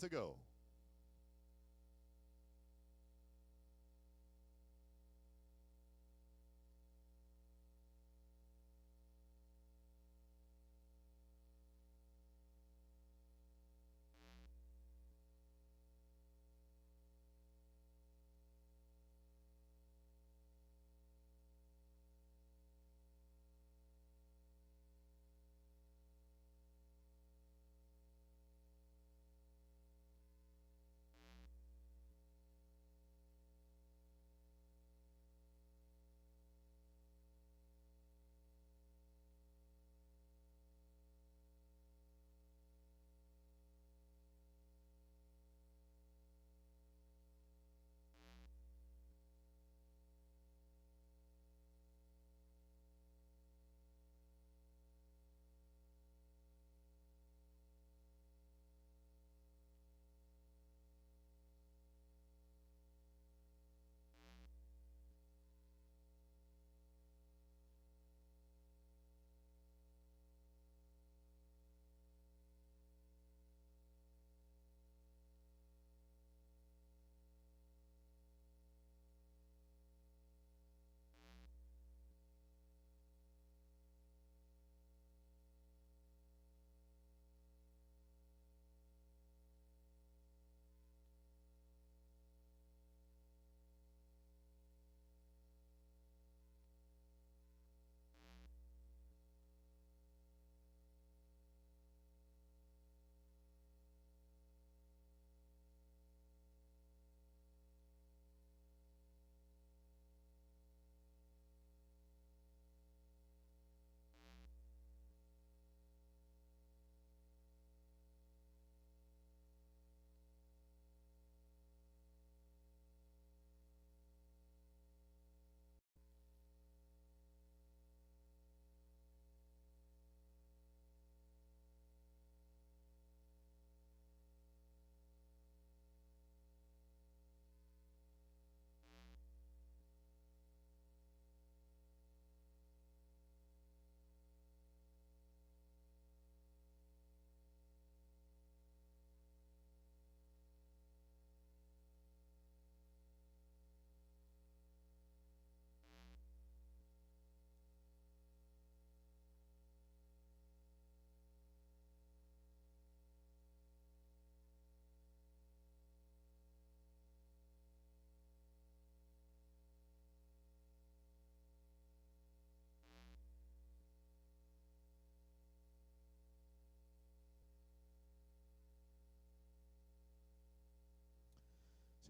to go.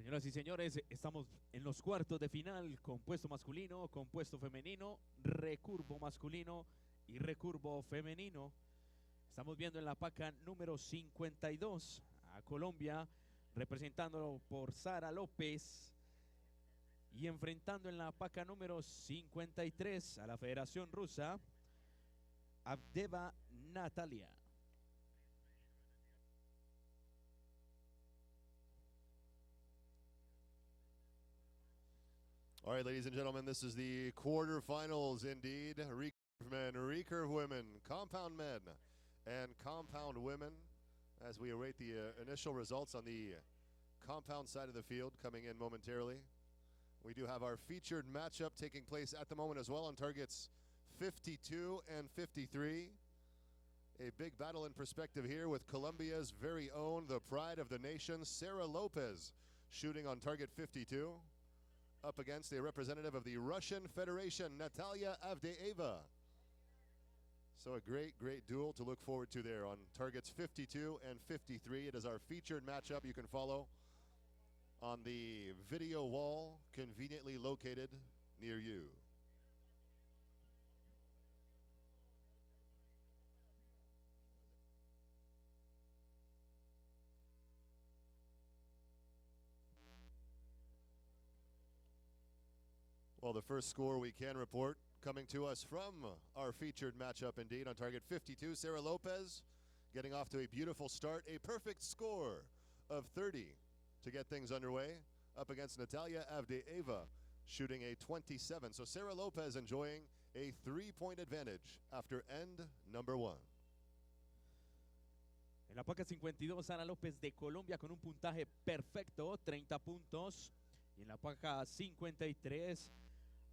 Señoras y señores, estamos en los cuartos de final, compuesto masculino, compuesto femenino, recurvo masculino y recurvo femenino. Estamos viendo en la paca número 52 a Colombia, representándolo por Sara López, y enfrentando en la paca número 53 a la Federación Rusa, Avdeva Natalia. All right, ladies and gentlemen, this is the quarterfinals indeed. Recurve men, recurve women, compound men, and compound women as we await the initial results on the compound side of the field coming in momentarily. We do have our featured matchup taking place at the moment as well on targets 52 and 53. A big battle in perspective here with Colombia's very own, the pride of the nation, Sara Lopez, shooting on target 52. Up against a representative of the Russian Federation, Natalia Avdeeva. So a great, great duel to look forward to there on targets 52 and 53. It is our featured matchup you can follow on the video wall conveniently located near you. Well, the first score we can report coming to us from our featured matchup indeed on target 52, Sara Lopez getting off to a beautiful start, a perfect score of 30 to get things underway, up against Natalia Avdeeva shooting a 27. So Sara Lopez enjoying a 3-point advantage after end number 1. En la placa 52, Ana López de Colombia con un puntaje perfecto, 30 puntos. Y en la placa 53,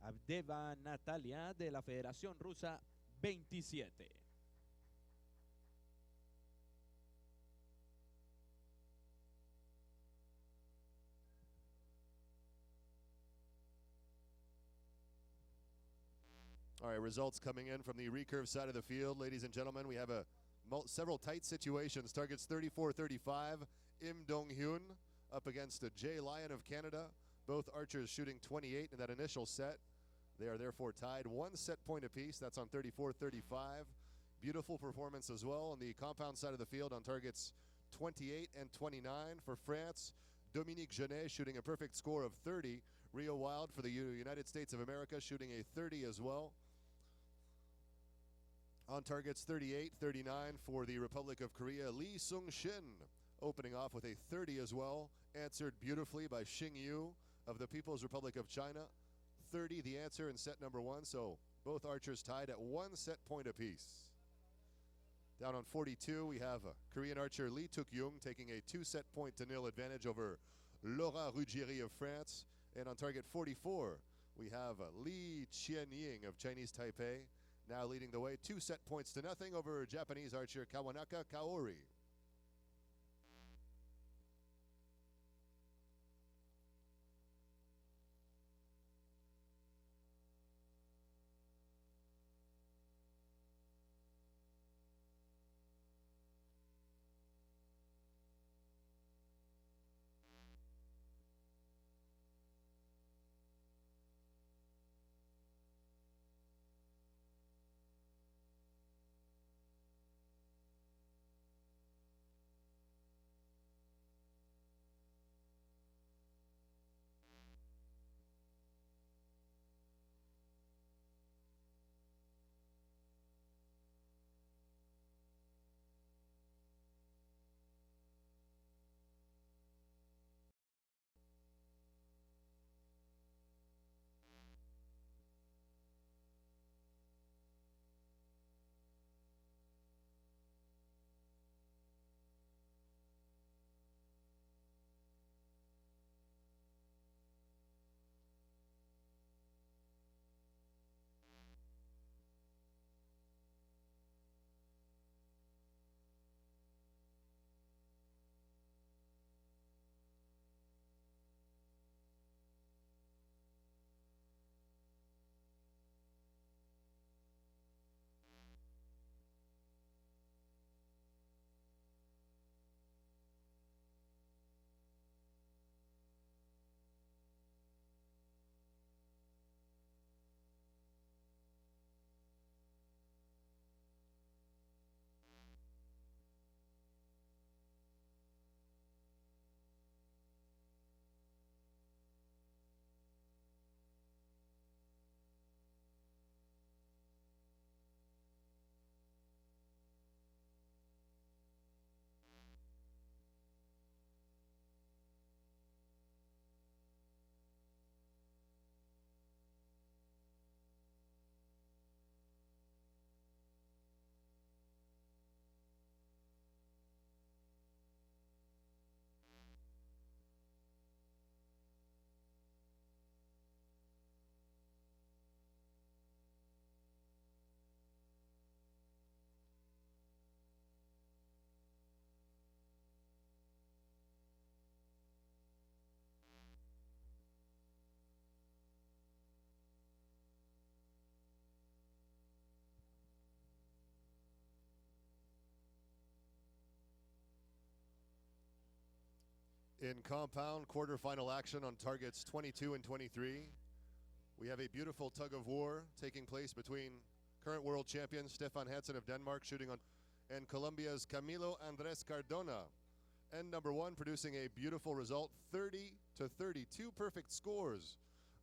Abdeva Natalia de la Federación Rusa, 27. All right, results coming in from the recurve side of the field. Ladies and gentlemen, we have several tight situations. Targets 34-35, Im Dong-hyun up against Jay Lyon of Canada. Both archers shooting 28 in that initial set. They are therefore tied. One set point apiece. That's on 34-35. Beautiful performance as well on the compound side of the field on targets 28 and 29 for France. Dominique Genet shooting a perfect score of 30. Rio Wild for the United States of America shooting a 30 as well. On targets 38, 39 for the Republic of Korea, Lee Sung-shin opening off with a 30 as well. Answered beautifully by Xing Yu of the People's Republic of China. 30 the answer in set number 1, so both archers tied at one set point apiece. Down on 42, we have Korean archer Lee Tuk-young taking a 2-set point to nil advantage over Laura Ruggieri of France. And on target 44, we have Lee Chien-ying of Chinese Taipei, now leading the way 2 set points to nothing over Japanese archer Kawanaka Kaori. In compound quarterfinal action on targets 22 and 23, we have a beautiful tug of war taking place between current world champion Stefan Hansen of Denmark shooting on and Colombia's Camilo Andres Cardona. End number 1 producing a beautiful result, 30 to 32 perfect scores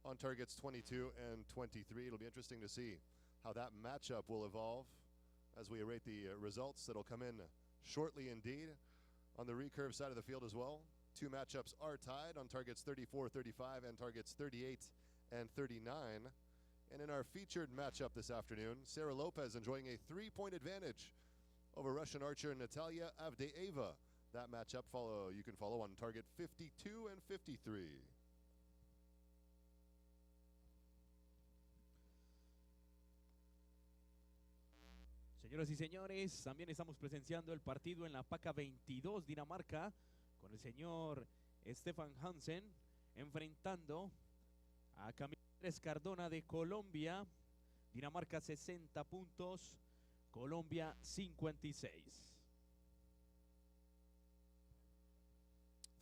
on targets 22 and 23. It'll be interesting to see how that matchup will evolve as we await the results that'll come in shortly indeed. On the recurve side of the field as well, 2 matchups are tied on targets 34-35 and targets 38 and 39. And in our featured matchup this afternoon, Sarah Lopez enjoying a 3-point advantage over Russian archer Natalia Avdeeva. That matchup you can follow on target 52 and 53. Señoras y señores, también estamos presenciando el partido en la paca 22 Dinamarca con el señor Stefan Hansen enfrentando a Camilo Cardona de Colombia. Dinamarca 60 puntos, Colombia 56.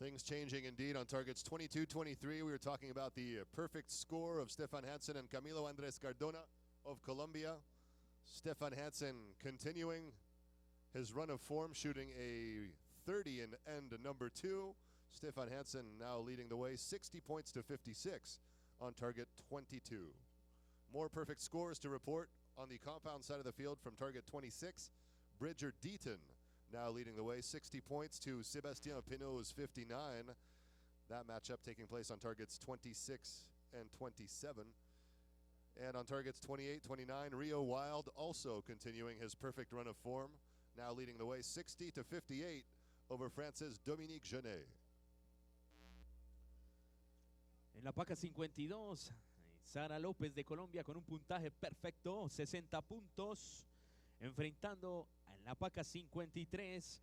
Things changing indeed on targets 22-23. We were talking about the perfect score of Stefan Hansen and Camilo Andres Cardona of Colombia. Stefan Hansen continuing his run of form, shooting a 30 in end number 2. Stefan Hansen now leading the way, 60 points to 56 on target 22. More perfect scores to report on the compound side of the field from target 26. Bridger Deaton now leading the way, 60 points to Sébastien Pinot's 59. That matchup taking place on targets 26 and 27. And on targets 28, 29, Rio Wild also continuing his perfect run of form, now leading the way 60 to 58 over France's Dominique Genet. En la paca 52, Sara López de Colombia con un puntaje perfecto, 60 puntos, enfrentando en la paca 53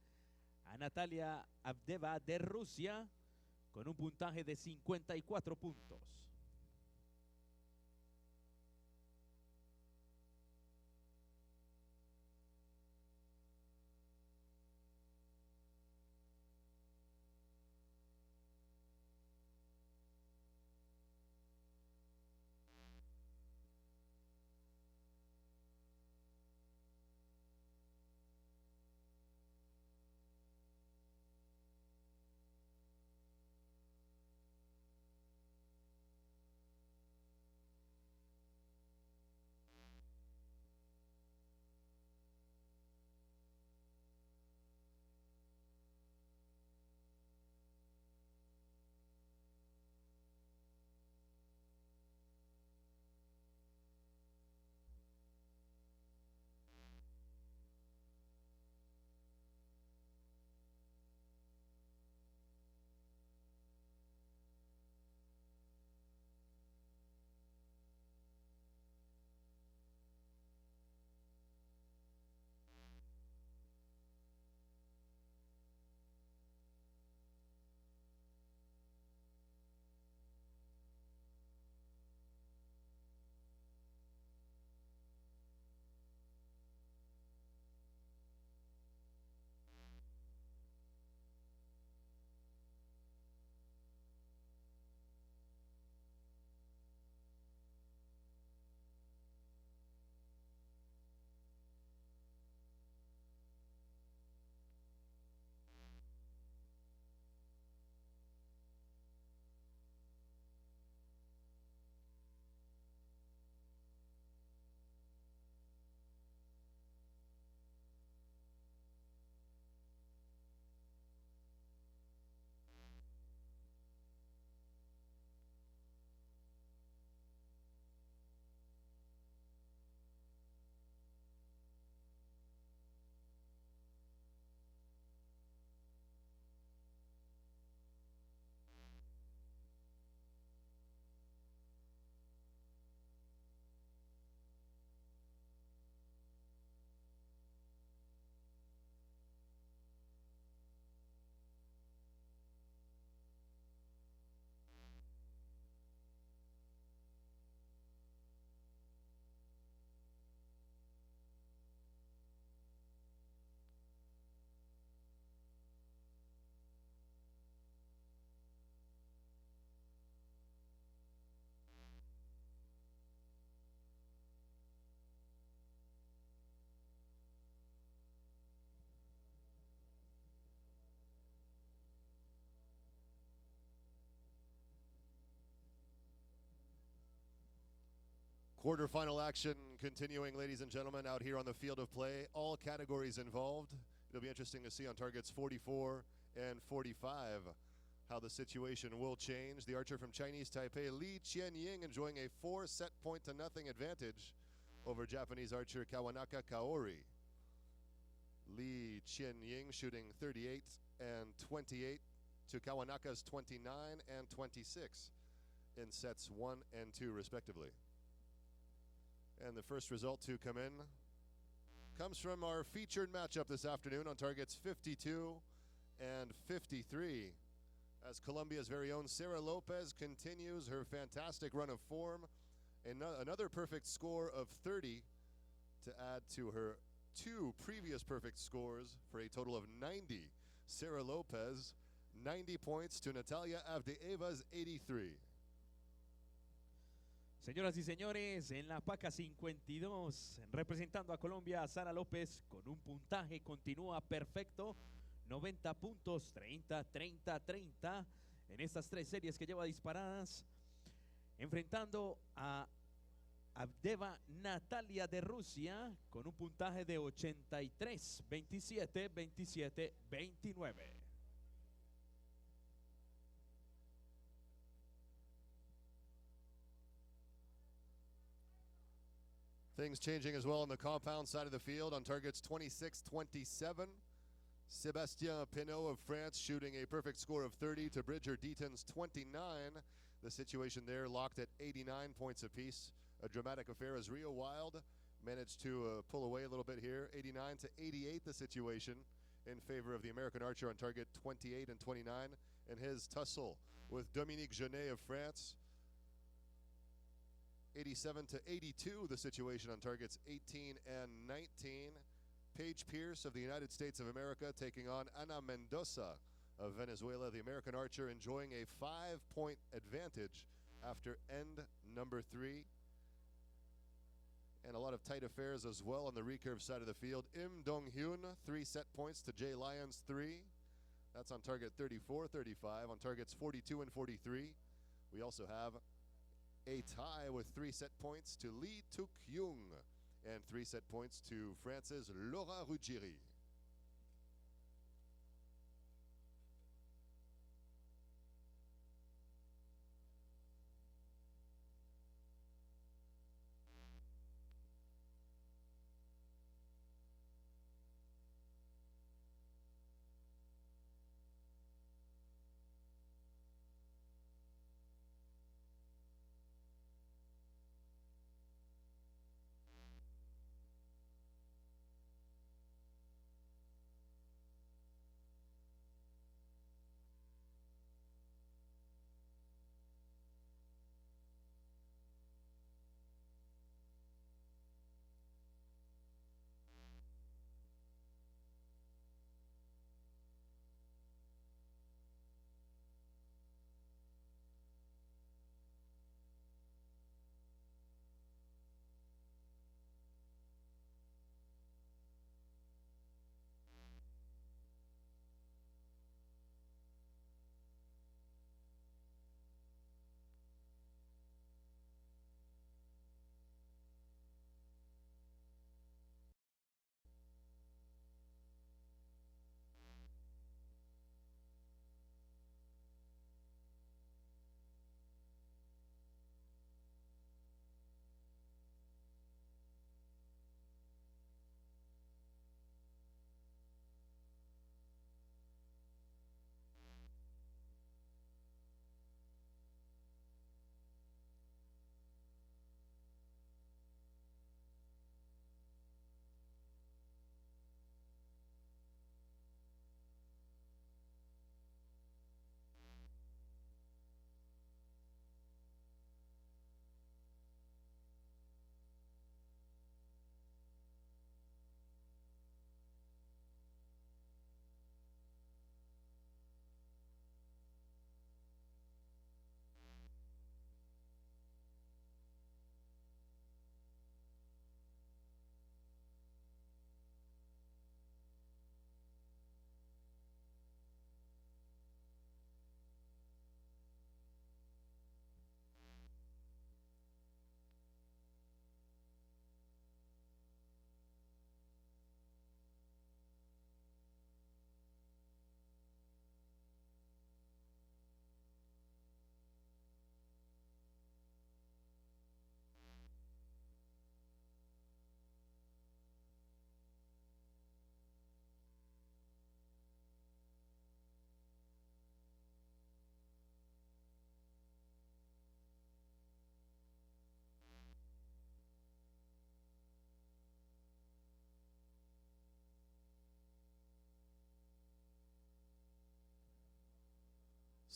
a Natalia Avdeeva de Rusia con un puntaje de 54 puntos. Quarterfinal action continuing, ladies and gentlemen, out here on the field of play. All categories involved. It'll be interesting to see on targets 44 and 45 how the situation will change. The archer from Chinese Taipei, Li Qianying, enjoying a 4-set point to nothing advantage over Japanese archer Kawanaka Kaori. Lee Qianying shooting 38 and 28 to Kawanaka's 29 and 26 in sets 1 and 2 respectively. And the first result to come in comes from our featured matchup this afternoon on targets 52 and 53, as Colombia's very own Sarah Lopez continues her fantastic run of form. Another perfect score of 30 to add to her 2 previous perfect scores for a total of 90. Sarah Lopez, 90 points to Natalia Avdeeva's 83. Señoras y señores, en la paca 52, representando a Colombia, Sara López con un puntaje continúa perfecto, 90 puntos, 30, 30, 30 en estas 3 series que lleva disparadas, enfrentando a Avdeeva Natalia de Rusia con un puntaje de 83, 27, 27, 29. Things changing as well on the compound side of the field on targets 26-27. Sébastien Pinot of France shooting a perfect score of 30 to Bridger Deaton's 29. The situation there locked at 89 points apiece. A dramatic affair as Rio Wild managed to pull away a little bit here. 89 to 88 the situation in favor of the American archer on target 28 and 29. And his tussle with Dominique Genet of France. 87 to 82 the situation on targets 18 and 19. Paige Pierce of the United States of America taking on Ana Mendoza of Venezuela. The American archer enjoying a 5-point advantage after end number 3. And a lot of tight affairs as well on the recurve side of the field. Im Dong-hyun, 3 set points to Jay Lyons, 3. That's on target 34, 35. On targets 42 and 43. We also have a tie with 3 set points to Lee Tuk-young and 3 set points to France's Laura Ruggieri.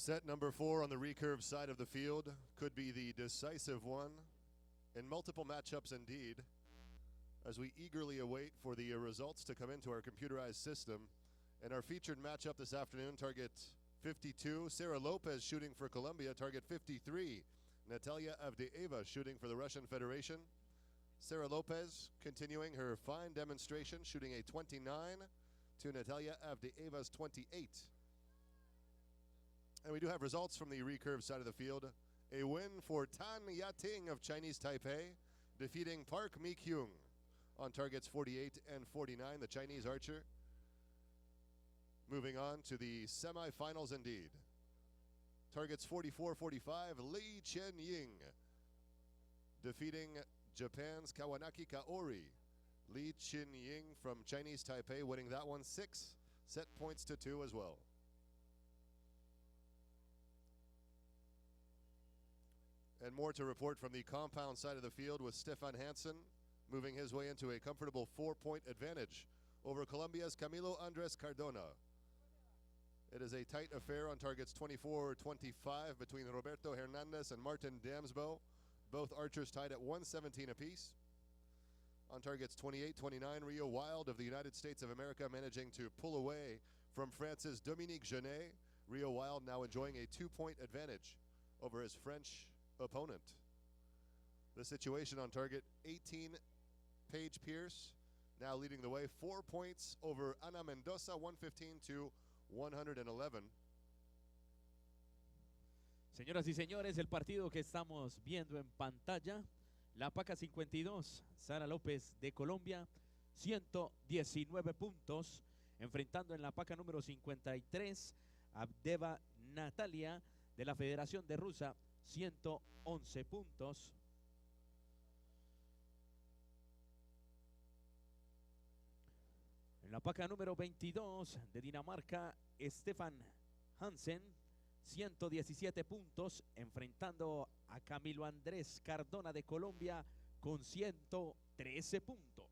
Set number 4 on the recurve side of the field could be the decisive one in multiple matchups indeed, as we eagerly await for the results to come into our computerized system. And our featured matchup this afternoon, target 52, Sarah Lopez shooting for Colombia, target 53, Natalia Avdeeva shooting for the Russian Federation. Sarah Lopez continuing her fine demonstration, shooting a 29 to Natalia Avdeeva's 28. And we do have results from the recurve side of the field. A win for Tan Yating of Chinese Taipei, defeating Park Mi-kyung on targets 48 and 49, the Chinese archer. Moving on to the semifinals indeed. Targets 44-45, Lee Chen-ying defeating Japan's Kawanaki Kaori. Lee Chen-ying from Chinese Taipei winning that one 6 set points to 2 as well. And more to report from the compound side of the field, with Stefan Hansen moving his way into a comfortable 4-point advantage over Colombia's Camilo Andres Cardona. It is a tight affair on targets 24-25 between Roberto Hernandez and Martin Damsbo, both archers tied at 117 apiece. On targets 28-29, Rio Wild of the United States of America managing to pull away from France's Dominique Genet. Rio Wild now enjoying a 2-point advantage over his French opponent. The situation on target 18, Paige Pierce now leading the way, 4 points over Ana Mendoza, 115 to 111. Señoras y señores, el partido que estamos viendo en pantalla, la paca 52, Sara López de Colombia, 119 puntos, enfrentando en la paca número 53, Avdeeva Natalia de la Federación de Rusia, 111 puntos. En la paca número 22 de Dinamarca, Stefan Hansen, 117 puntos, enfrentando a Camilo Andrés Cardona de Colombia con 113 puntos.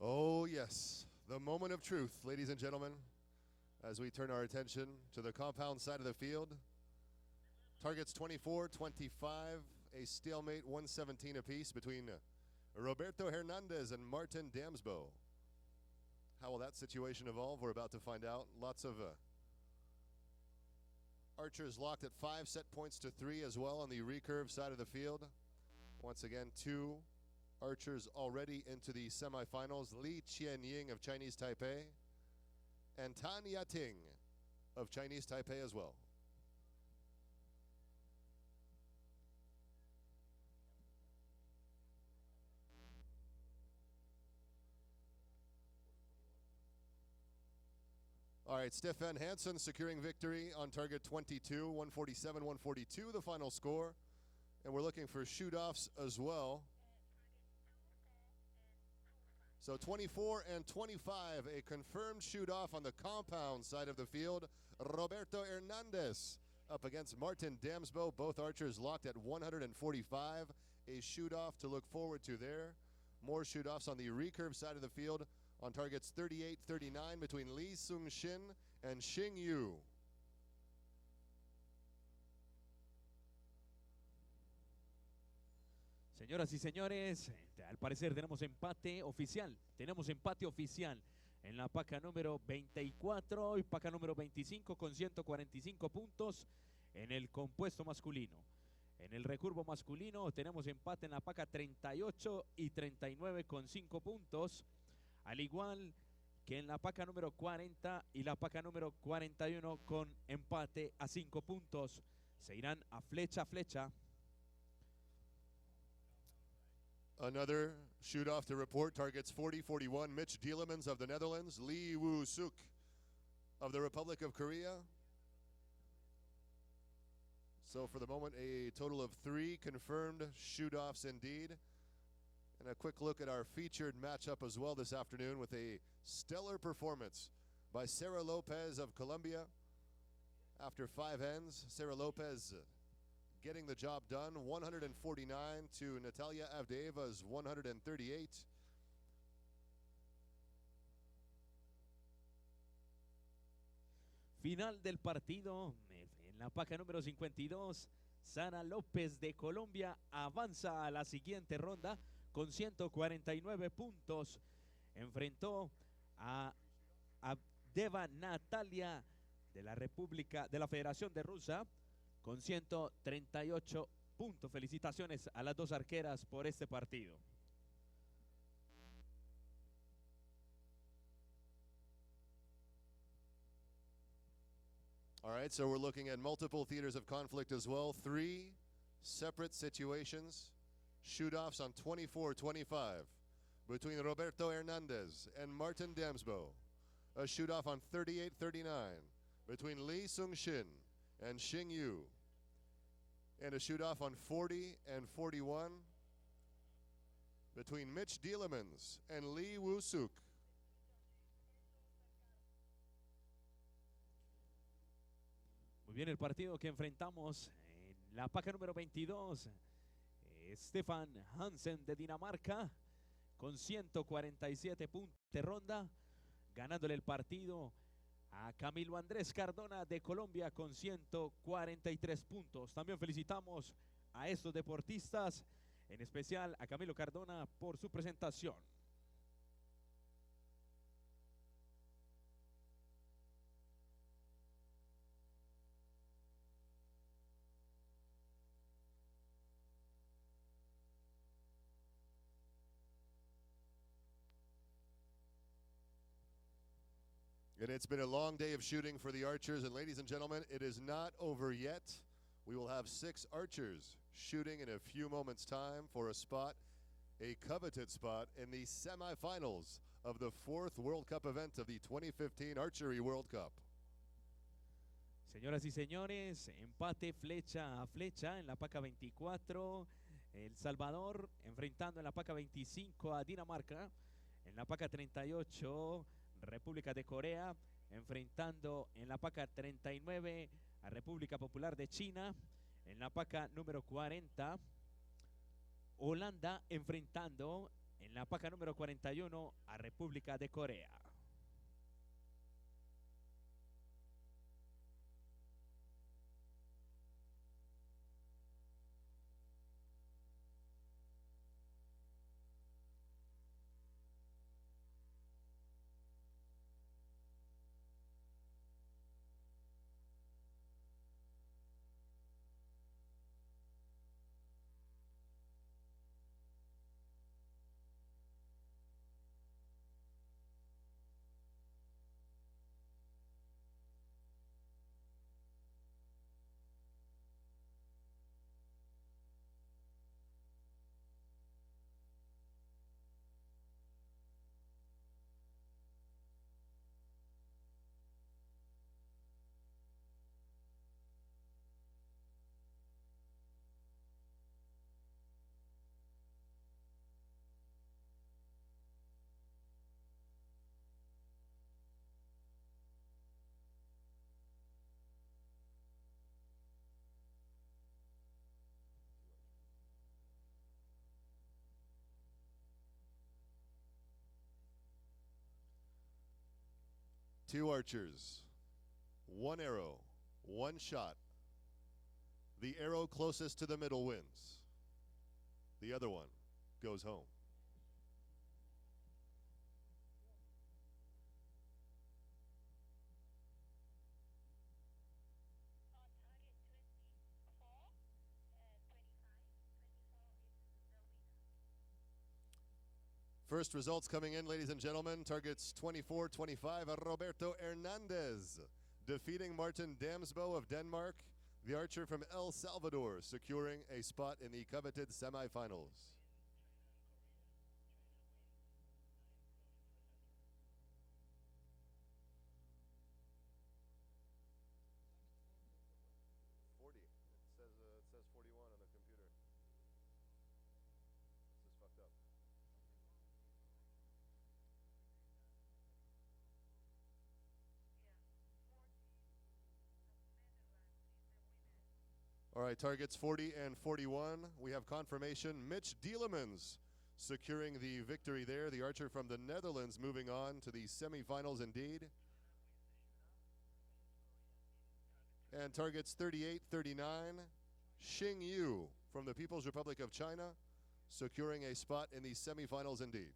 Oh yes, The moment of truth, ladies and gentlemen, as we turn our attention to the compound side of the field. Targets 24, 25, a stalemate 117 apiece between Roberto Hernandez and Martin Damsbo. How will that situation evolve? We're about to find out. Lots of archers locked at 5 set points to 3 as well on the recurve side of the field. Once again, 2 archers already into the semifinals. Li Qianying of Chinese Taipei and Tan Yating of Chinese Taipei as well. All right, Stefan Hansen securing victory on target 22, 147, 142, the final score. And we're looking for shoot-offs as well. So 24 and 25, a confirmed shoot-off on the compound side of the field. Roberto Hernandez up against Martin Damsbo, both archers locked at 145. A shoot-off to look forward to there. More shoot-offs on the recurve side of the field on targets 38, 39 between Li Sung-shin and Xing Yu. Señoras y señores, al parecer tenemos empate oficial. Tenemos empate oficial en la paca número 24 y paca número 25 con 145 puntos en el compuesto masculino. En el recurvo masculino tenemos empate en la paca 38 y 39 con 5 puntos. Al igual que en la paca número 40 y la paca número 41 con empate a 5 puntos. Se irán a flecha a flecha. Another shoot-off to report, targets 40-41, Mitch Dielemans of the Netherlands, Lee Woo-suk of the Republic of Korea. So for the moment, a total of 3 confirmed shoot-offs indeed. And a quick look at our featured matchup as well this afternoon with a stellar performance by Sarah Lopez of Colombia. After 5 ends, Sarah Lopez getting the job done, 149 to Natalia Avdeeva's 138. Final del partido, en la paca número 52, Sara López de Colombia avanza a la siguiente ronda con 149 puntos. Enfrentó a Avdeeva Natalia de la República, de la Federación de Rusia, con 138 puntos. Felicitaciones a las dos arqueras por este partido. All right, so we're looking at multiple theaters of conflict as well. 3 separate situations. Shoot-offs on 24-25 between Roberto Hernandez and Martin Damsbo. A shoot-off on 38-39 between Li Sung-shin and Xing Yu. And a shoot-off on 40 and 41 between Mitch Dielemans and Lee Woo-suk. Muy bien, el partido que enfrentamos en la paca número 22. Stefan Hansen de Dinamarca con 147 puntos de ronda, ganándole el partido a Camilo Andrés Cardona de Colombia con 143 puntos. También felicitamos a estos deportistas, en especial a Camilo Cardona por su presentación. And it's been a long day of shooting for the archers, and ladies and gentlemen, it is not over yet. We will have 6 archers shooting in a few moments' time for a spot, a coveted spot in the semifinals of the 4th World Cup event of the 2015 Archery World Cup. Señoras y señores, empate flecha a flecha en la paca 24, El Salvador enfrentando en la paca 25 a Dinamarca, en la paca 38 República de Corea enfrentando en la paca 39 a República Popular de China, en la paca número 40 Holanda enfrentando en la paca número 41 a República de Corea. 2 archers, 1 arrow, 1 shot. The arrow closest to the middle wins. The other one goes home. First results coming in, ladies and gentlemen. Targets 24-25, Roberto Hernandez defeating Martin Damsbo of Denmark, the archer from El Salvador, securing a spot in the coveted semifinals. It says 41 on the computer. This is fucked up. All right, targets 40 and 41. We have confirmation. Mitch Dielemans securing the victory there. The archer from the Netherlands moving on to the semifinals indeed. And targets 38, 39. Xing Yu from the People's Republic of China securing a spot in the semifinals indeed.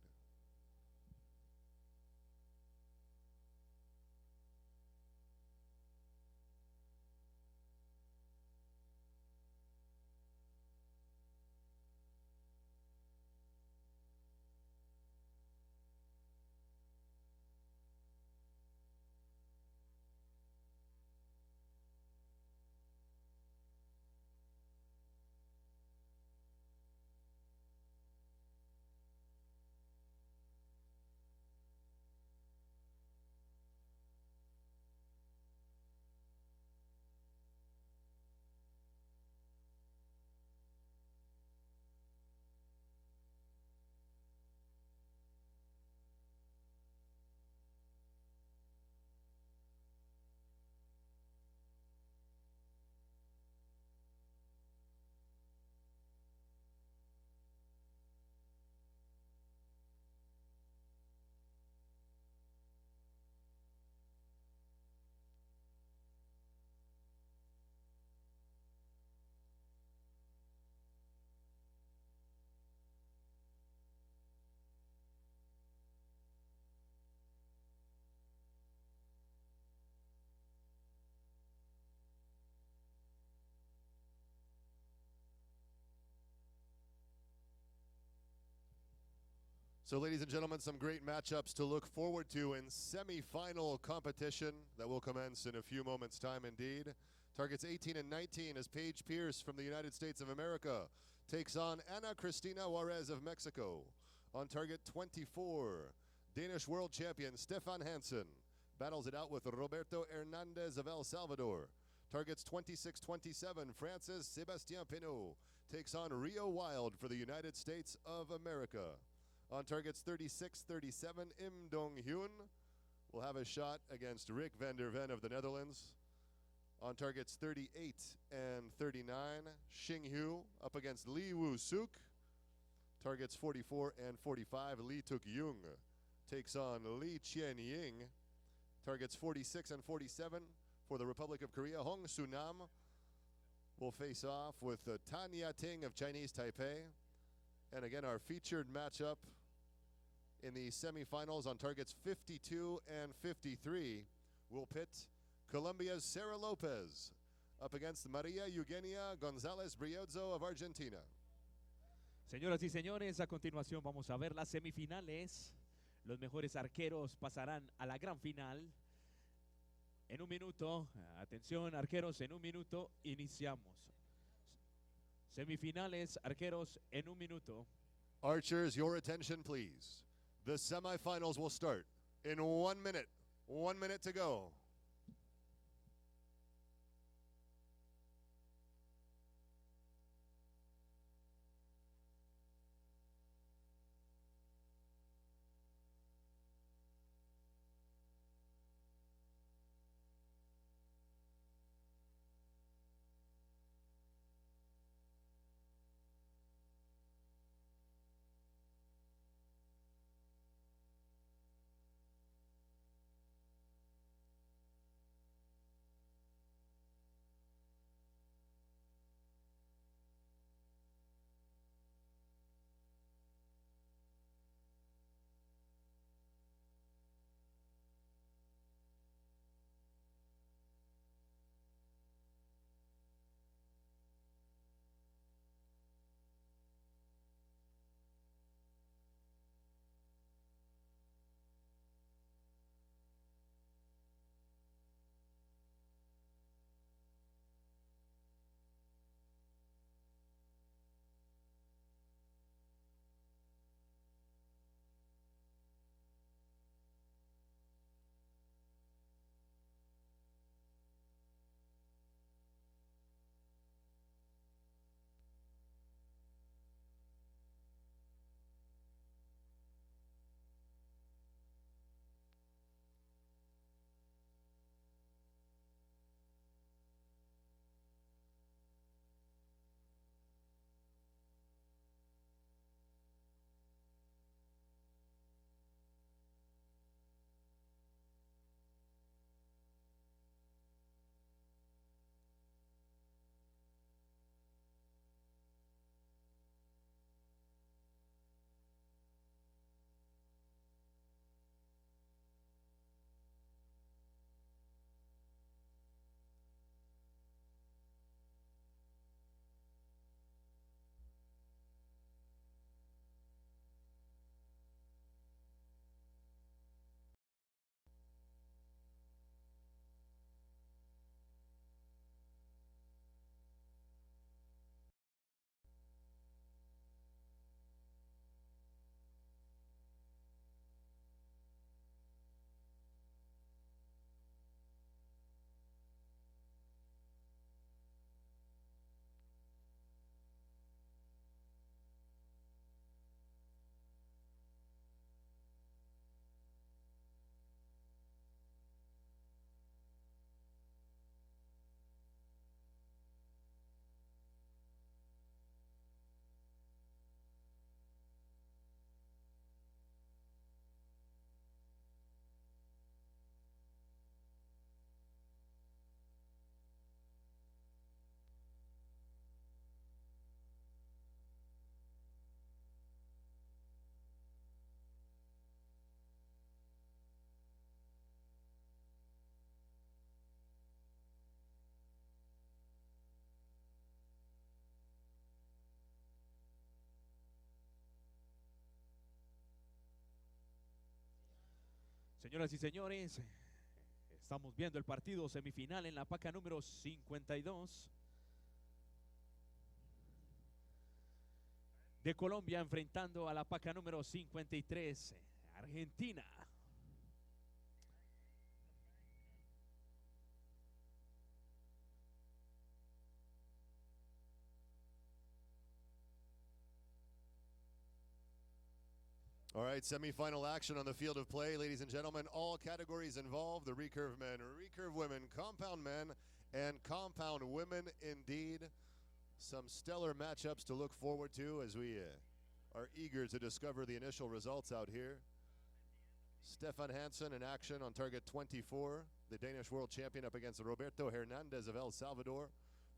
So, ladies and gentlemen, some great matchups to look forward to in semifinal competition that will commence in a few moments' time indeed. Targets 18 and 19 as Paige Pierce from the United States of America takes on Ana Cristina Juarez of Mexico. On target 24, Danish world champion Stefan Hansen battles it out with Roberto Hernandez of El Salvador. Targets 26-27, Francis Sebastien Pinot takes on Rio Wild for the United States of America. On targets 36-37, Im Dong-hyun will have a shot against Rick van der Ven of the Netherlands. On targets 38 and 39, Xing Hu up against Lee Woo-suk. Targets 44 and 45, Lee Tuk-yung takes on Lee Chien-ying. Targets 46 and 47 for the Republic of Korea. Hong Sunam will face off with Tanya Ting of Chinese Taipei. And again, our featured matchup in the semifinals on targets 52 and 53 will pit Colombia's Sarah Lopez up against Maria Eugenia González Briozzo of Argentina. Señoras y señores, a continuación vamos a ver las semifinales. Los mejores arqueros pasarán a la gran final. En un minuto, atención arqueros, en un minuto iniciamos. Semifinales, arqueros, en un minuto. Archers, your attention please. The semifinals will start in 1 minute. 1 minute to go. Señoras y señores, estamos viendo el partido semifinal en la paca número 52 de Colombia enfrentando a la paca número 53, Argentina. All right, semifinal action on the field of play, ladies and gentlemen. All categories involved, the recurve men, recurve women, compound men, and compound women indeed. Some stellar matchups to look forward to as we are eager to discover the initial results out here. Stefan Hansen in action on target 24, the Danish world champion up against Roberto Hernandez of El Salvador.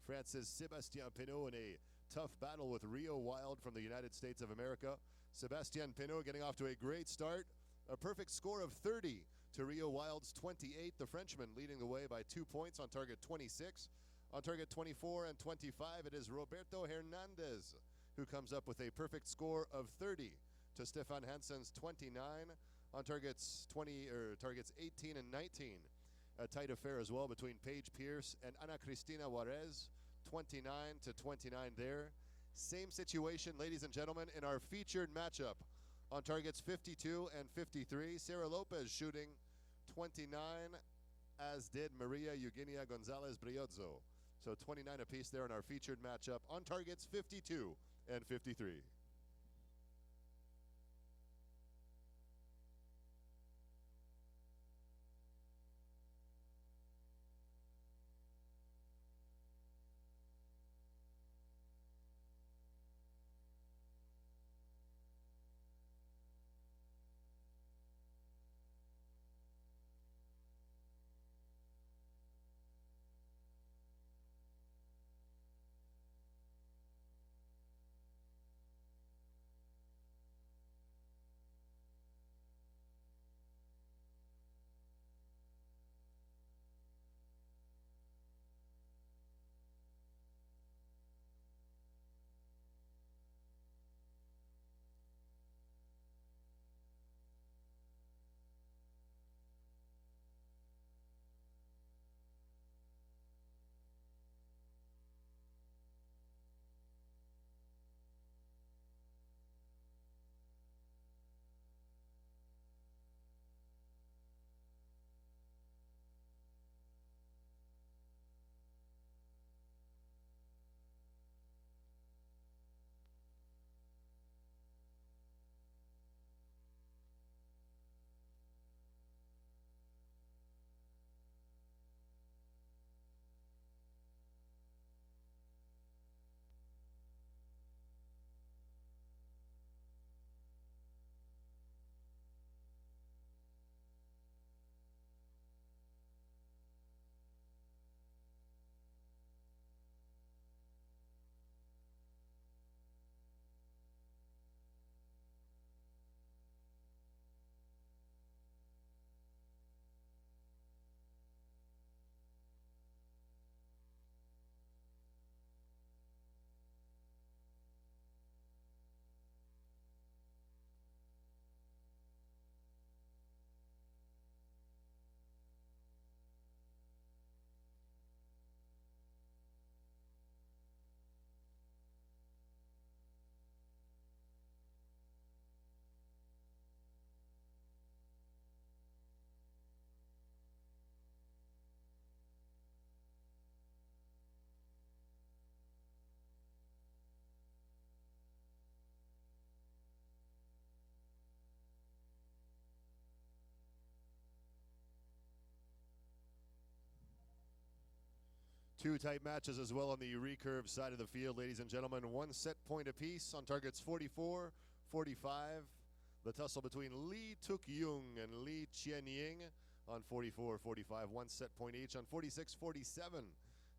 France's Sebastien Pinot in a tough battle with Rio Wild from the United States of America. Sebastien Pinot getting off to a great start. A perfect score of 30 to Rio Wild's 28. The Frenchman leading the way by 2 points on target 26. On target 24 and 25, it is Roberto Hernandez who comes up with a perfect score of 30 to Stefan Hansen's 29. On targets 18 and 19. A tight affair as well between Paige Pierce and Ana Cristina Juarez, 29 to 29 there. Same situation, ladies and gentlemen, in our featured matchup. On targets 52 and 53, Sarah Lopez shooting 29, as did Maria Eugenia Gonzalez Briozzo. So 29 apiece there in our featured matchup on targets 52 and 53. Two tight matches as well on the recurve side of the field, ladies and gentlemen. One set point apiece on targets 44, 45. The tussle between Lee Tuk-Yung and Lee Chien-Ying on 44, 45. One set point each on 46, 47.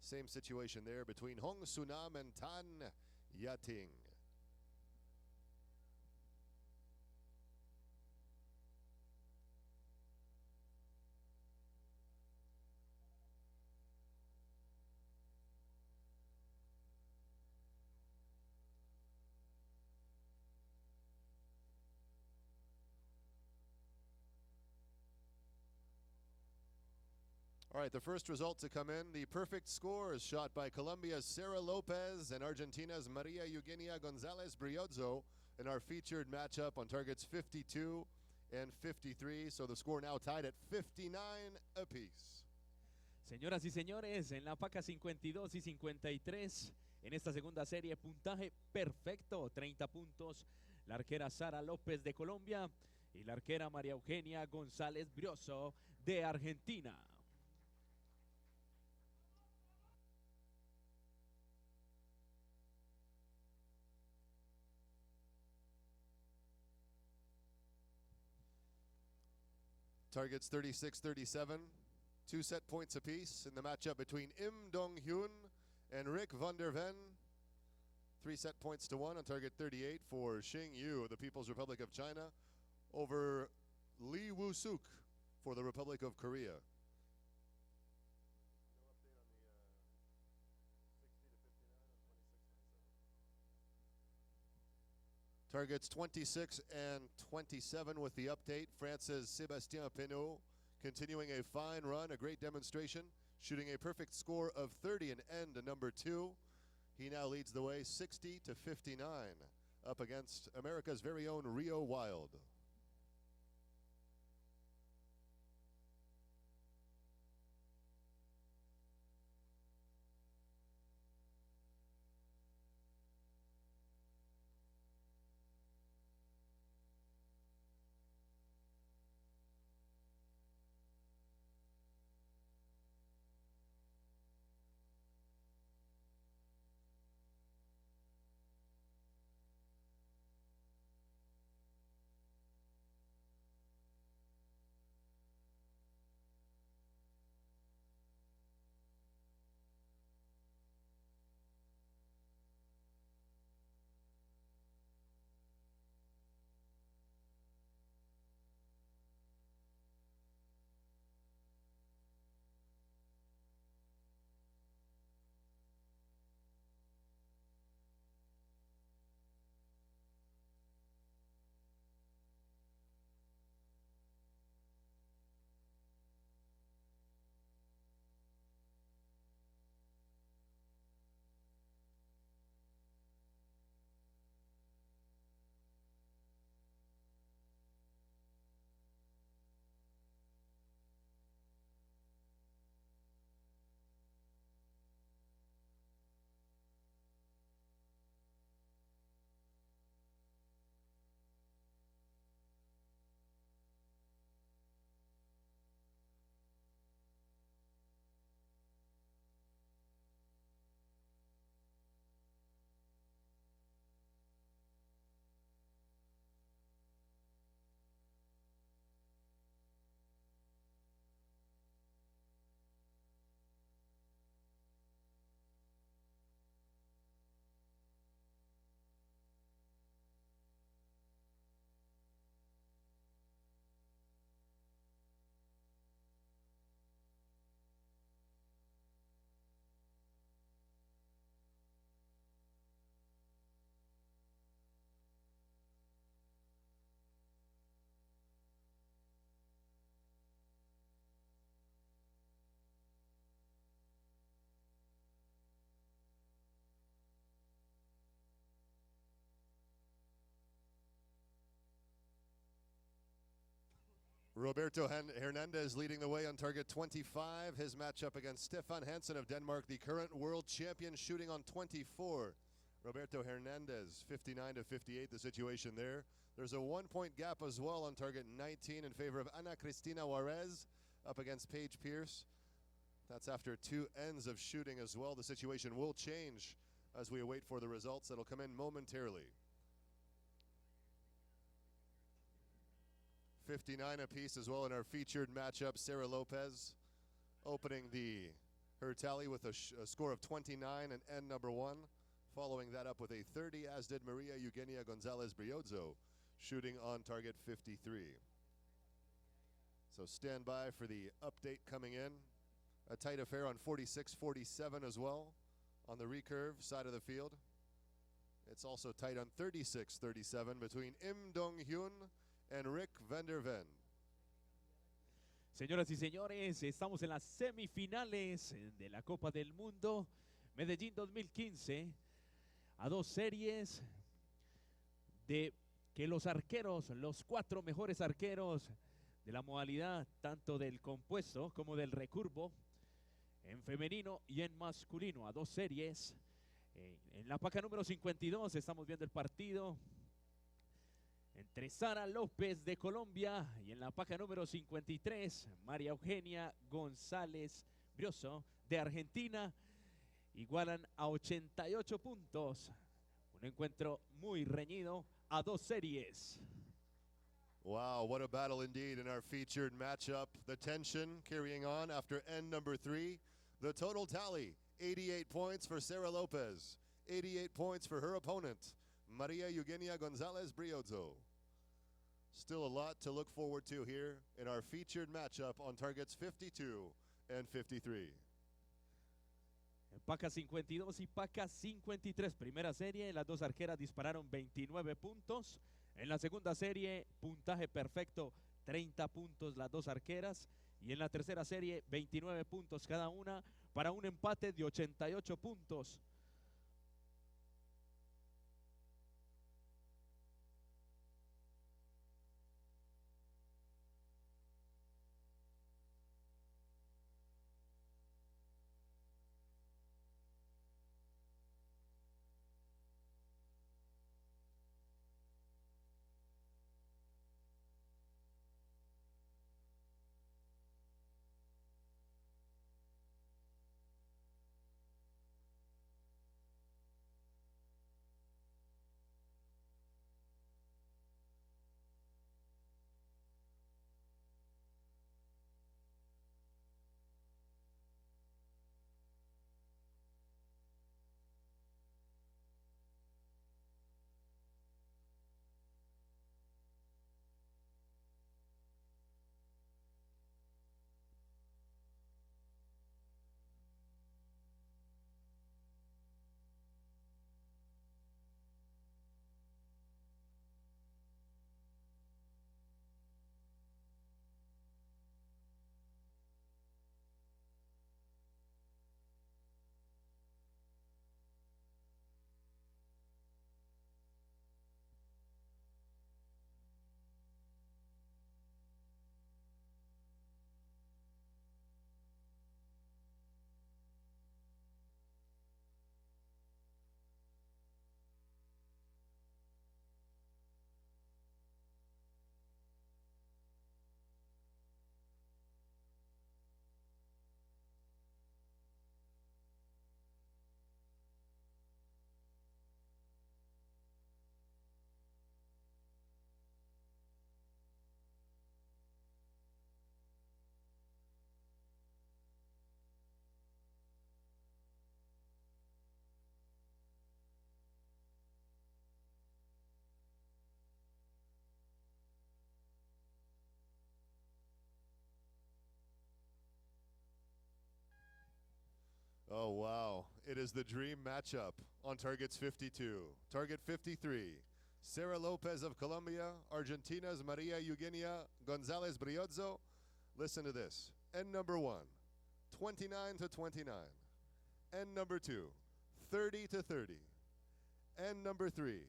Same situation there between Hong Sunam and Tan Yating. All right, the first result to come in, the perfect scores shot by Colombia's Sarah Lopez and Argentina's Maria Eugenia Gonzalez Briozzo in our featured matchup on targets 52 and 53. So the score now tied at 59 apiece. Señoras y señores, en la paca 52 y 53, en esta segunda serie, puntaje perfecto, 30 puntos. La arquera Sara López de Colombia y la arquera María Eugenia González Briozzo de Argentina. Targets 36-37, 2 set points apiece in the matchup between Im Dong-hyun and Rick van der Ven. 3 set points to 1 on target 38 for Xing Yu of the People's Republic of China over Lee Woo-suk for the Republic of Korea. Targets 26 and 27 with the update. France's Sébastien Penaud continuing a fine run, a great demonstration, shooting a perfect score of 30 and end to number 2. He now leads the way 60-59 up against America's very own Rio Wild. Roberto Hernandez leading the way on target 25. His matchup against Stefan Hansen of Denmark, the current world champion, shooting on 24. Roberto Hernandez, 59-58, the situation there. There's a 1-point gap as well on target 19 in favor of Ana Cristina Juarez up against Paige Pierce. That's after 2 ends of shooting as well. The situation will change as we await for the results that'll come in momentarily. 59 apiece as well in our featured matchup. Sarah Lopez opening her tally with a score of 29 and end number 1. Following that up with a 30, as did Maria Eugenia Gonzalez Briozzo, shooting on target 53. So stand by for the update coming in. A tight affair on 46-47 as well on the recurve side of the field. It's also tight on 36-37 between Im Dong-hyun and Rick van der Ven. Señoras y señores, estamos en las semifinales de la Copa del Mundo Medellín 2015, a 2 series de que los arqueros, los 4 mejores arqueros de la modalidad tanto del compuesto como del recurvo, en femenino y en masculino, a 2 series. En la paca número 52 estamos viendo el partido entre Sara López de Colombia y en la paca número 53, María Eugenia González Brioso de Argentina. Igualan a 88 puntos. Un encuentro muy reñido a 2 series. Wow, what a battle indeed in our featured matchup. The tension carrying on after end number 3. The total tally, 88 points for Sara Lopez, 88 points for her opponent, Maria Eugenia González Brioso. Still a lot to look forward to here in our featured matchup on targets 52 and 53. En paca 52 y paca 53, primera serie, las 2 arqueras dispararon 29 puntos. En la segunda serie, puntaje perfecto, 30 puntos las 2 arqueras. Y en la tercera serie, 29 puntos cada una para un empate de 88 puntos. Oh, wow. It is the dream matchup on targets 52. Target 53, Sara Lopez of Colombia, Argentina's Maria Eugenia González Brioso. Listen to this. End number 1, 29 to 29. End number 2, 30 to 30. End number 3,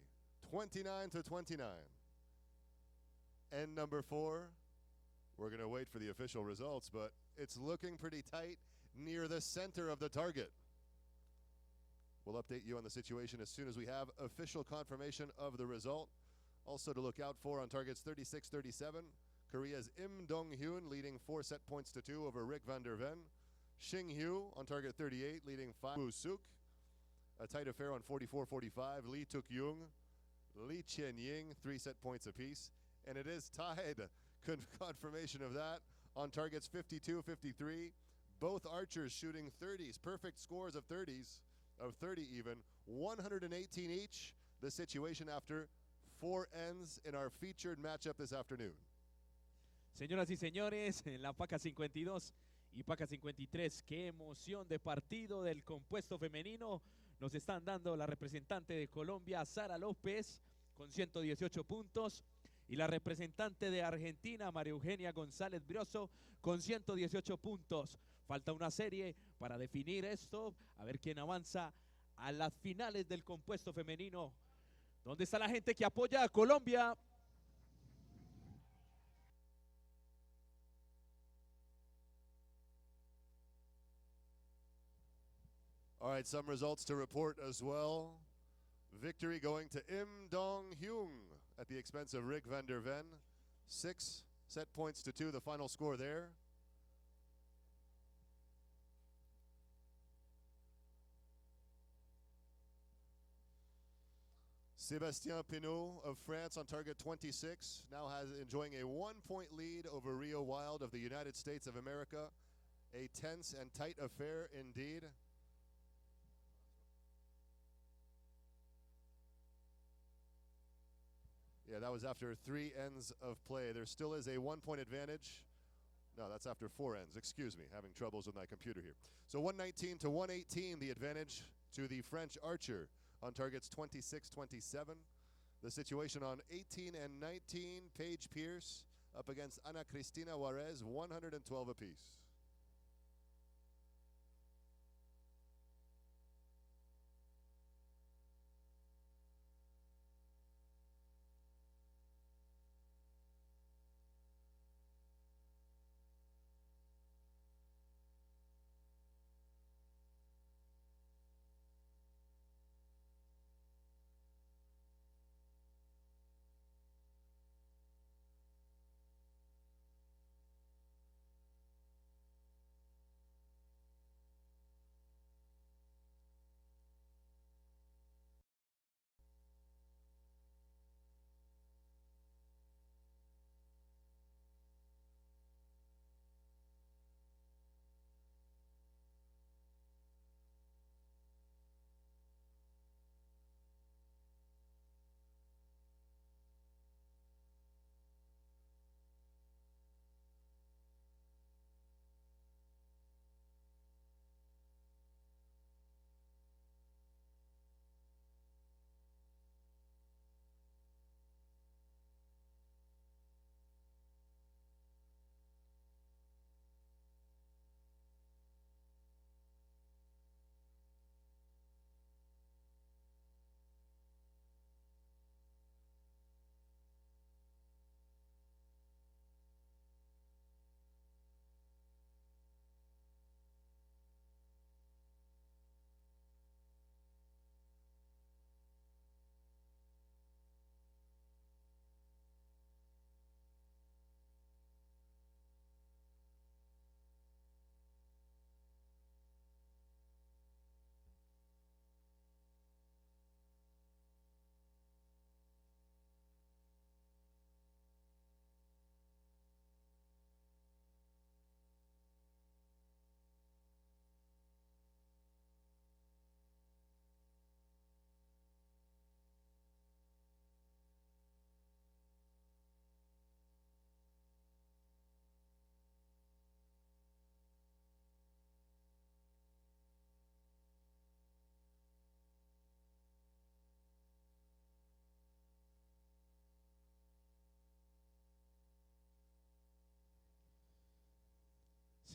29 to 29. End number 4, we're going to wait for the official results, but it's looking pretty tight near the center of the target. We'll update you on the situation as soon as we have official confirmation of the result. Also to look out for on targets 36-37, Korea's Im Dong-hyun leading 4 set points to 2 over Rick van der Ven. Shing Hyu on target 38 leading 5 Woo Suk. A tight affair on 44-45, Lee Tuk-young, Lee Chen-ying, 3 set points apiece. And it is tied, confirmation of that, on targets 52-53. Both archers shooting 30s, perfect scores of 30s, of 30 even, 118 each. The situation after 4 ends in our featured matchup this afternoon. Señoras y señores, en la paca 52 y paca 53, qué emoción de partido del compuesto femenino. Nos están dando la representante de Colombia, Sara López, con 118 puntos. Y la representante de Argentina, María Eugenia González Brioso, con 118 puntos. Falta una serie para definir esto, a ver quién avanza a las finales del compuesto femenino. ¿Dónde está la gente que apoya a Colombia? All right, some results to report as well. Victory going to Im Dong-hyung at the expense of Rick van der Ven. 6 set points to 2, the final score there. Sébastien Pinault of France on target 26, now enjoying a 1-point lead over Rio Wild of the United States of America. A tense and tight affair indeed. Yeah, that was after 3 ends of play. There still is a 1-point advantage. No, that's after 4 ends. Excuse me, having troubles with my computer here. So 119 to 118, the advantage to the French archer on targets 26, 27. The situation on 18 and 19, Paige Pierce up against Ana Cristina Juarez, 112 apiece.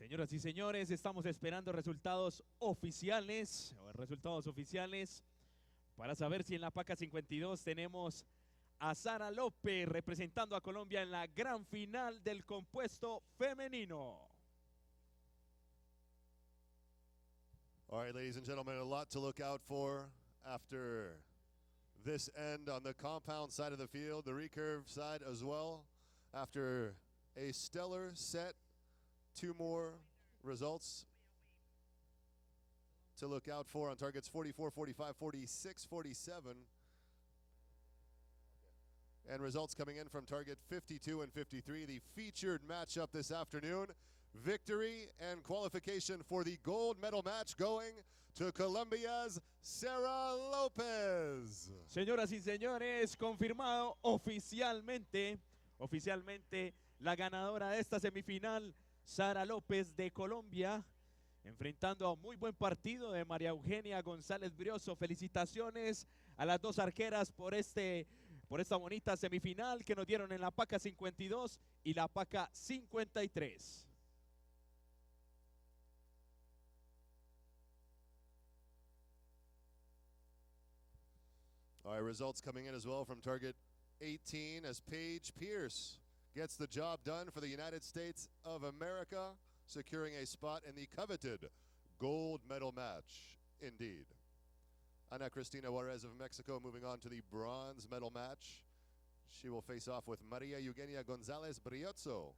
Señoras y señores, estamos esperando resultados oficiales, para saber si en la paca 52 tenemos a Sara López representando a Colombia en la gran final del compuesto femenino. All right, ladies and gentlemen, a lot to look out for after this end on the compound side of the field, the recurve side as well. After a stellar set, 2 more results to look out for on targets 44, 45, 46, 47. And results coming in from target 52 and 53. The featured matchup this afternoon, victory and qualification for the gold medal match going to Colombia's Sara López. Señoras y señores, confirmado oficialmente la ganadora de esta semifinal, Sara López de Colombia, enfrentando a un muy buen partido de María Eugenia González Brioso. Felicitaciones a las dos arqueras por este por esta bonita semifinal que nos dieron en la paca 52 y la paca 53. All right, results coming in as well from target 18 as Paige Pierce gets the job done for the United States of America, securing a spot in the coveted gold medal match, indeed. Ana Cristina Juarez of Mexico moving on to the bronze medal match. She will face off with Maria Eugenia Gonzalez Briozzo.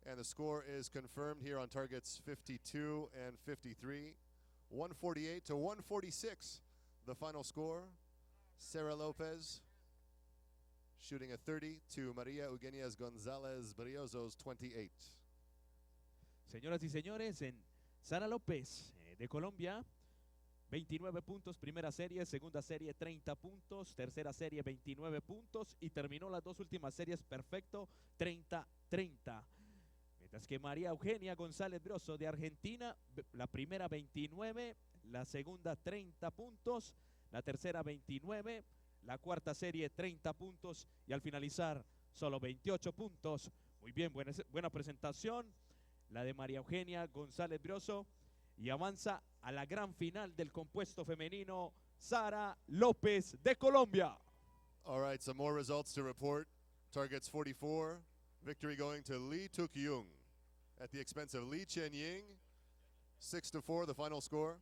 And the score is confirmed here on targets 52 and 53. 148 to 146, the final score. Sarah Lopez shooting a 30 to Maria Eugenia Gonzalez Briozzo's 28. Señoras y señores, en Sara López de Colombia, 29 puntos, primera serie, segunda serie 30 puntos, tercera serie 29 puntos y terminó las dos últimas series perfecto, 30-30. Mientras que María Eugenia González Briozzo de Argentina, la primera 29, la segunda 30 puntos, la tercera 29, la cuarta serie 30 puntos y al finalizar solo 28 puntos. Muy bien, buena presentación, la de María Eugenia González Briozzo, y avanza a la gran final del compuesto femenino, Sara López de Colombia. All right, some more results to report. Targets 44, victory going to Lee Tuk-Yung at the expense of Lee Chen-Ying. 6-4, the final score.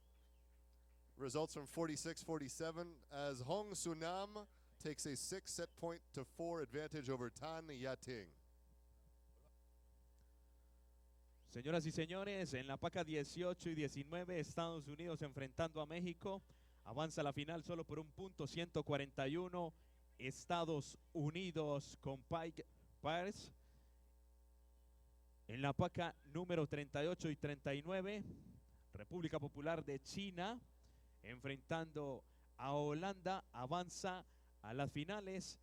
Results from 46-47 as Hong Sunam takes a 6-set point to 4 advantage over Tan Yating. Señoras y señores, en la paca 18 y 19, Estados Unidos enfrentando a México. Avanza a la final solo por un punto, 141. Estados Unidos con Pike Pierce. En la paca número 38 y 39, República Popular de China enfrentando a Holanda. Avanza a las finales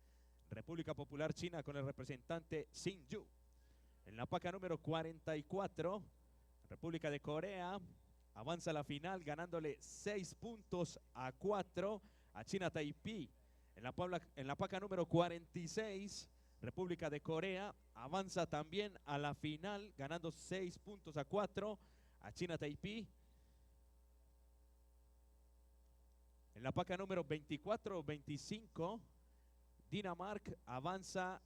República Popular China con el representante Xin Yu. En la paca número 44, República de Corea avanza a la final ganándole 6-4 a China Taipei. En la paca número 46, República de Corea avanza también a la final ganando 6-4 a China Taipei. En la paca número 24-25, Dinamarca avanza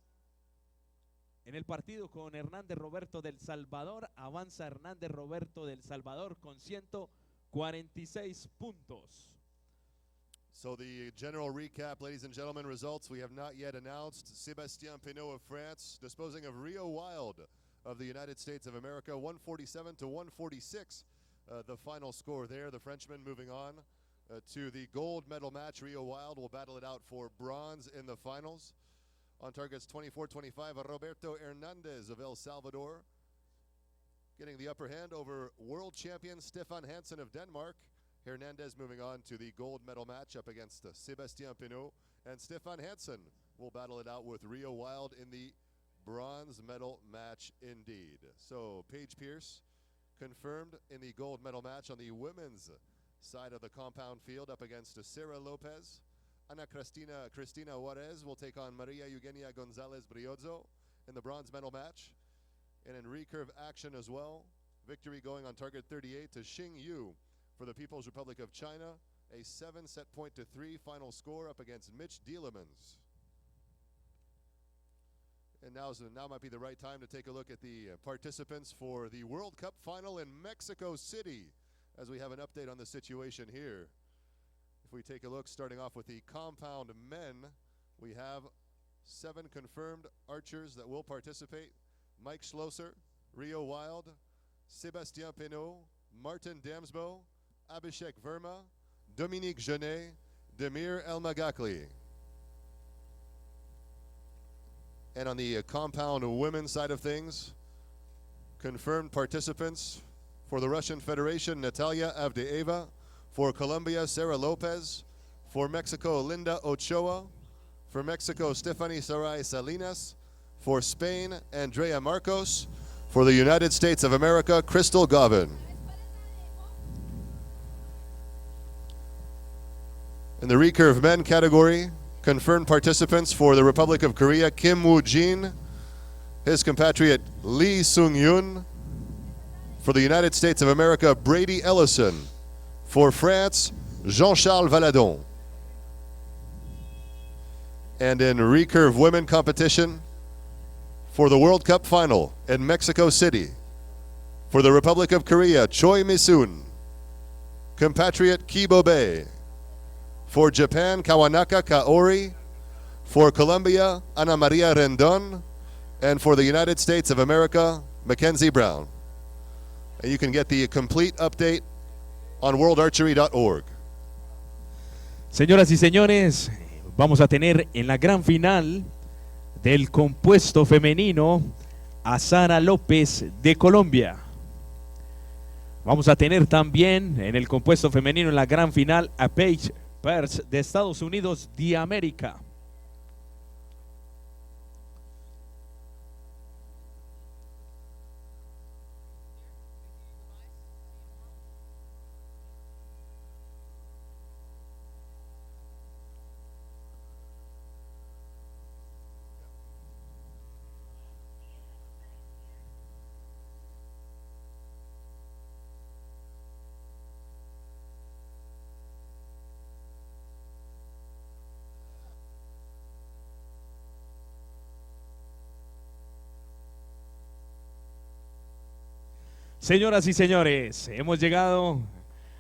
en el partido con Hernández Roberto del Salvador. Avanza Hernández Roberto del Salvador con 146 puntos. So the general recap, ladies and gentlemen, results we have not yet announced. Sébastien Pinault of France disposing of Rio Wild of the United States of America, 147 to 146. The final score there. The Frenchman moving on to the gold medal match. Rio Wild will battle it out for bronze in the finals. On targets 24-25, Roberto Hernandez of El Salvador getting the upper hand over world champion Stefan Hansen of Denmark. Hernandez moving on to the gold medal match up against Sébastien Pinault. And Stefan Hansen will battle it out with Rio Wild in the bronze medal match indeed. So Paige Pierce confirmed in the gold medal match on the women's side of the compound field up against Sarah Lopez. Ana Cristina Juarez will take on Maria Eugenia Gonzalez Briozzo in the bronze medal match. And in recurve action as well, victory going on target 38 to Xing Yu for the People's Republic of China. A 7-set point to 3 final score up against Mitch Dielemans. And now might be the right time to take a look at the participants for the World Cup final in Mexico City as we have an update on the situation here. If we take a look, starting off with the compound men, we have 7 confirmed archers that will participate. Mike Schlosser, Rio Wild, Sébastien Pinault, Martin Damsbo, Abhishek Verma, Dominique Genet, Demir Elmagakli. And on the compound women's side of things, confirmed participants for the Russian Federation, Natalia Avdeeva. For Colombia, Sarah Lopez. For Mexico, Linda Ochoa. For Mexico, Stephanie Saray Salinas. For Spain, Andrea Marcos. For the United States of America, Crystal Govin. In the recurve men category, Confirmed participants for the Republic of Korea, Kim Woo-jin, his compatriot Lee Sung-yoon. For the United States of America, Brady Ellison. For France, Jean-Charles Valadon. And in recurve women competition, for the World Cup final in Mexico City, for the Republic of Korea, Choi Mi-soon, compatriot Kibo Bei. For Japan, Kawanaka Kaori. For Colombia, Ana Maria Rendon. And for the United States of America, Mackenzie Brown. And you can get the complete update on worldarchery.org. Señoras y señores, vamos a tener en la gran final del compuesto femenino a Sara López de Colombia. Vamos a tener también en el compuesto femenino en la gran final a Paige Pierce de Estados Unidos de América. Señoras y señores, hemos llegado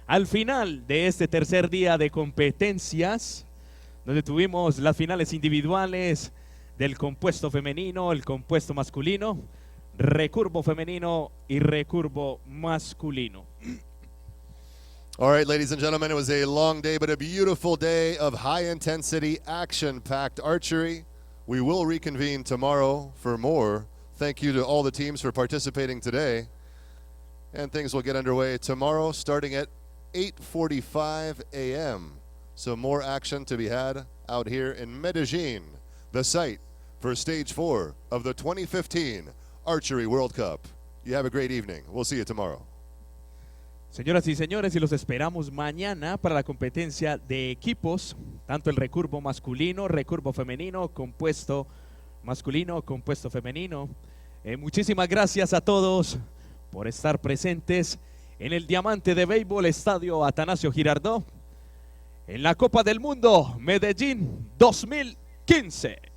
al final de este tercer día de competencias, donde tuvimos las finales individuales del compuesto femenino, el compuesto masculino, recurvo femenino y recurvo masculino. All right, ladies and gentlemen, it was a long day, but a beautiful day of high-intensity, action-packed archery. We will reconvene tomorrow for more. Thank you to all the teams for participating today. And things will get underway tomorrow starting at 8:45 a.m. So more action to be had out here in Medellin, the site for Stage 4 of the 2015 Archery World Cup. You have a great evening. We'll see you tomorrow. Señoras y señores, y los esperamos mañana para la competencia de equipos, tanto el recurvo masculino, recurvo femenino, compuesto masculino, compuesto femenino. Muchísimas gracias a todos por estar presentes en el Diamante de Béisbol Estadio Atanasio Girardot en la Copa del Mundo Medellín 2015.